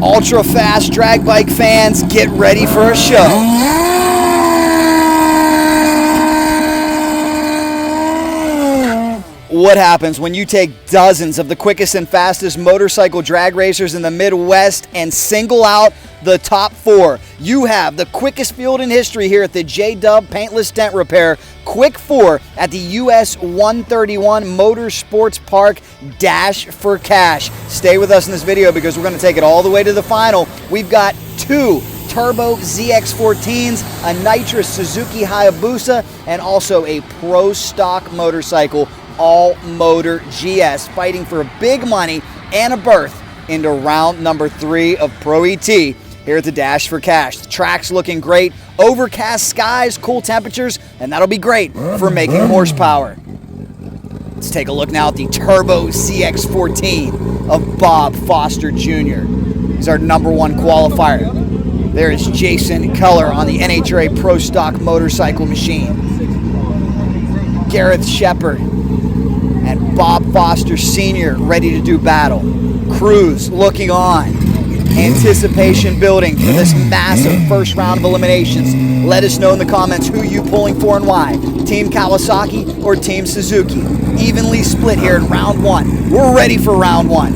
Ultra fast drag bike fans, get ready for a show. What happens when you take dozens of the quickest and fastest motorcycle drag racers in the Midwest and single out the top 4? You have the quickest field in history here at the Dub Paintless Dent Repair Quick 4 at the US 131 Motorsports Park Dash for Cash. Stay with us in this video because we're going to take it all the way to the final. We've got 2 Turbo ZX-14s, a NITROUS Suzuki HAYABUSA, and also a Pro Stock Motorcycle All Motor GS, fighting for big money and a berth into round number 3 of Pro ET here at the Dash for Cash. The track's looking great, overcast skies, cool temperatures, and that'll be great for making horsepower. Let's take a look now at the Turbo ZX-14 of Bob Foster Jr. He's our number 1 qualifier. There is Jason Keller on the NHRA Pro Stock Motorcycle machine. Garrett Sheppard and Bob Foster Sr. ready to do battle. Crews looking on. Anticipation building for this massive first round of eliminations. Let us know in the comments who you pulling for and why. Team Kawasaki or Team Suzuki. Evenly split here in round 1. We're ready for round 1.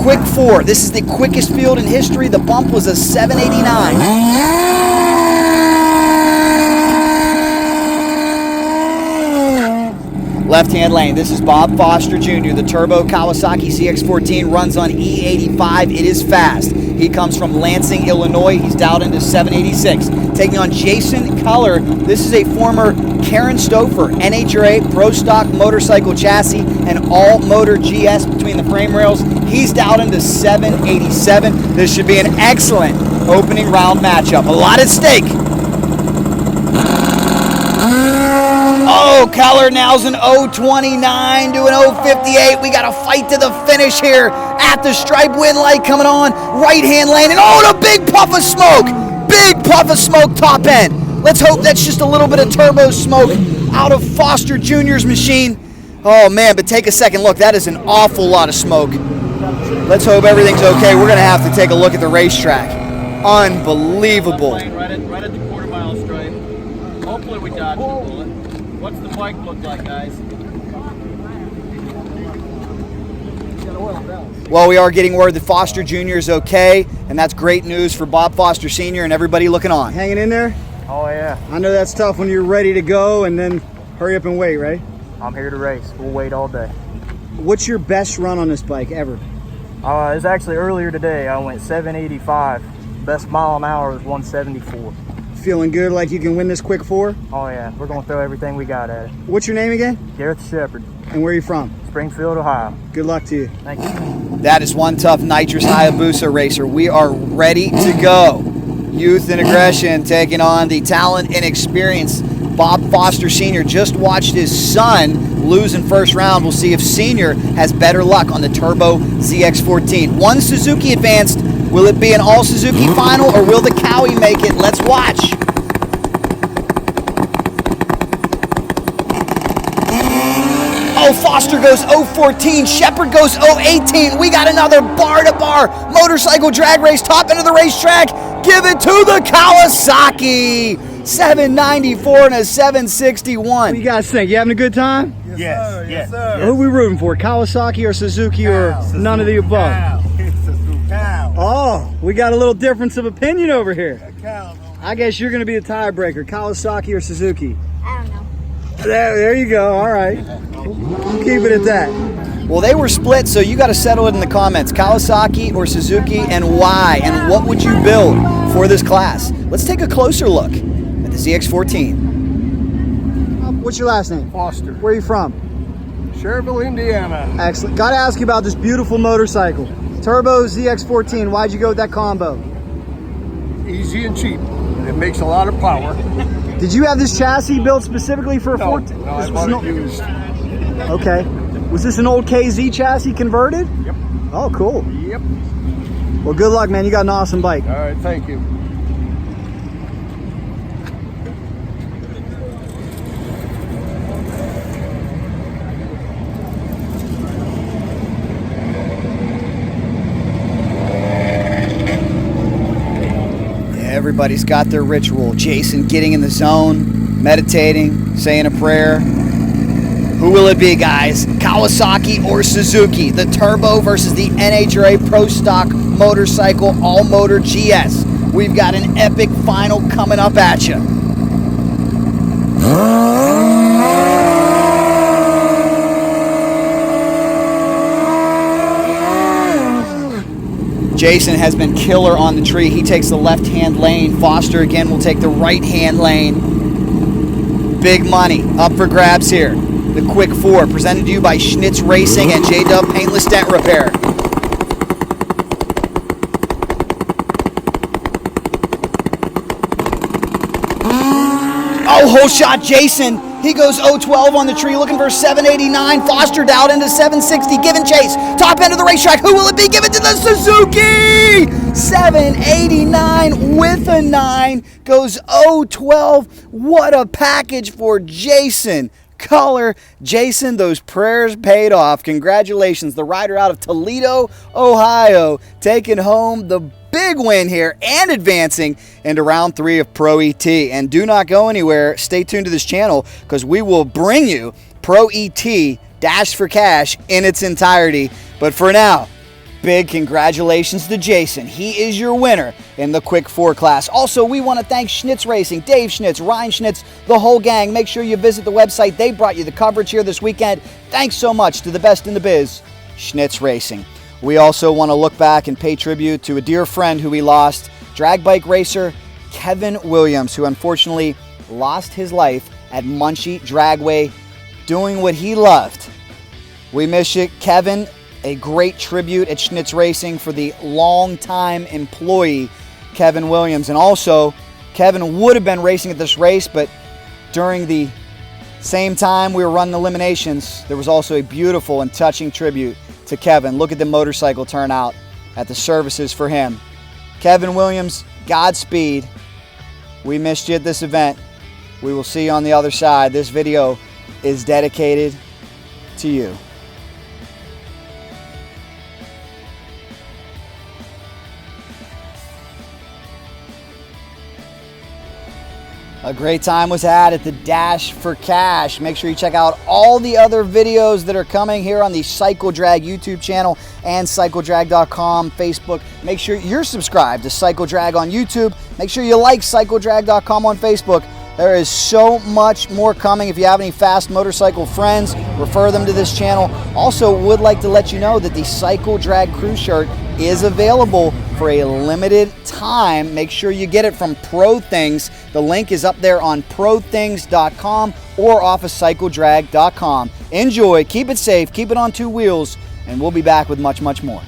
Quick 4. This is the quickest field in history. The bump was a 789. Left-hand lane, this is Bob Foster Jr. The Turbo Kawasaki ZX-14 runs on E85. It is fast. He comes from Lansing, Illinois. He's dialed into 786. Taking on Jason Keller. This is a former Karen Stoffer NHRA Pro Stock Motorcycle chassis and all motor GS between the frame rails. He's dialed into 787. This should be an excellent opening round matchup. A lot at stake. Oh, Keller nails an 029 to an 058. We got a fight to the finish here at the stripe. Wind light coming on. Right-hand lane. And oh, and a big puff of smoke. Big puff of smoke top end. Let's hope that's just a little bit of turbo smoke out of Foster Jr.'s machine. Oh, man, but take a second look. That is an awful lot of smoke. Let's hope everything's okay. We're going to have to take a look at the racetrack. Unbelievable. Right at the quarter-mile stripe. Hopefully we dodge the bullet. What's the bike look like, guys? Well, we are getting word that Foster Jr. is okay, and that's great news for Bob Foster Sr. and everybody looking on. Hanging in there? Oh, yeah. I know that's tough when you're ready to go and then hurry up and wait, right? I'm here to race. We'll wait all day. What's your best run on this bike ever? It was actually earlier today. I went 785. Best mile an hour was 174. Feeling good like you can win this quick 4? Oh, yeah. We're going to throw everything we got at it. What's your name again? Garrett Sheppard. And where are you from? Springfield, Ohio. Good luck to you. Thank you. That is one tough NITROUS HAYABUSA racer. We are ready to go. Youth and aggression taking on the talent and experience. Bob Foster Sr. just watched his son lose in first round. We'll see if Sr. has better luck on the Turbo ZX-14. One Suzuki advanced. Will it be an all-Suzuki final or will the Cowie make it? Let's watch. Oh, Foster goes 014, Sheppard goes 018. We got another bar-to-bar motorcycle drag race, top end of the racetrack. Give it to the Kawasaki. 794 and a 761. What do you guys think? You having a good time? Yes, sir. Who are we rooting for? Kawasaki or Suzuki or none of the above? Oh, we got a little difference of opinion over here. I guess you're going to be the tiebreaker. Kawasaki or Suzuki? I don't know. There you go. All right. We'll keep it at that. Well, they were split, so you got to settle it in the comments. Kawasaki or Suzuki, and why? And what would you build for this class? Let's take a closer look at the ZX-14. What's your last name? Foster. Where are you from? Schererville, Indiana. Excellent. Got to ask you about this beautiful motorcycle. Turbo ZX-14. Why'd you go with that combo? Easy and cheap. And it makes a lot of power. Did you have this chassis built specifically for a 14? No, I bought it used. Okay. Was this an old KZ chassis converted? Yep. Oh, cool. Yep. Well, good luck, man. You got an awesome bike. All right, thank you. everybody's got their ritual. Jason getting in the zone, meditating, saying a prayer. Who will it be, guys? Kawasaki or Suzuki? The Turbo versus the NHRA Pro Stock Motorcycle All-Motor GS. We've got an epic final coming up at you. Jason has been killer on the tree. He takes the left-hand lane. Foster again will take the right-hand lane. Big money up for grabs here. The Quick Four presented to you by Schnitz Racing and Dub Paintless Dent Repair. Oh, whole shot Jason. He goes 0-12 on the tree, looking for 789. Foster out into 760, giving chase. Top end of the racetrack. Who will it be? Give it to the Suzuki! 789 with a 9. Goes 0-12. What a package for Jason Keller. Jason, those prayers paid off. Congratulations. The rider out of Toledo, Ohio, taking home the big win here and advancing into round 3 of Pro ET. And do not go anywhere. Stay tuned to this channel because we will bring you Pro ET Dash for Cash in its entirety. But for now, big congratulations to Jason. He is your winner in the Quick 4 class. Also, we want to thank Schnitz Racing, Dave Schnitz, Ryan Schnitz, the whole gang. Make sure you visit the website. They brought you the coverage here this weekend. Thanks so much to the best in the biz, Schnitz Racing. We also want to look back and pay tribute to a dear friend who we lost, drag bike racer Kevin Williams, who unfortunately lost his life at Muncie Dragway doing what he loved. We miss you, Kevin. A great tribute at Schnitz Racing for the longtime employee, Kevin Williams. And also, Kevin would have been racing at this race, but during the same time we were running eliminations, there was also a beautiful and touching tribute to Kevin. Look at the motorcycle turnout at the services for him. Kevin Williams, Godspeed. We missed you at this event. We will see you on the other side. This video is dedicated to you. A great time was had at the Dash for Cash. Make sure you check out all the other videos that are coming here on the CycleDrag YouTube channel and CycleDrag.com Facebook. Make sure you're subscribed to CycleDrag on YouTube. Make sure you like CycleDrag.com on Facebook. There is so much more coming. If you have any fast motorcycle friends, refer them to this channel. Also, would like to let you know that the CycleDrag crew shirt is available for a limited time. Make sure you get it from Pro Things. The link is up there on prothings.com or off of CycleDrag.com. Enjoy, keep it safe, keep it on 2 wheels, and we'll be back with much, much more.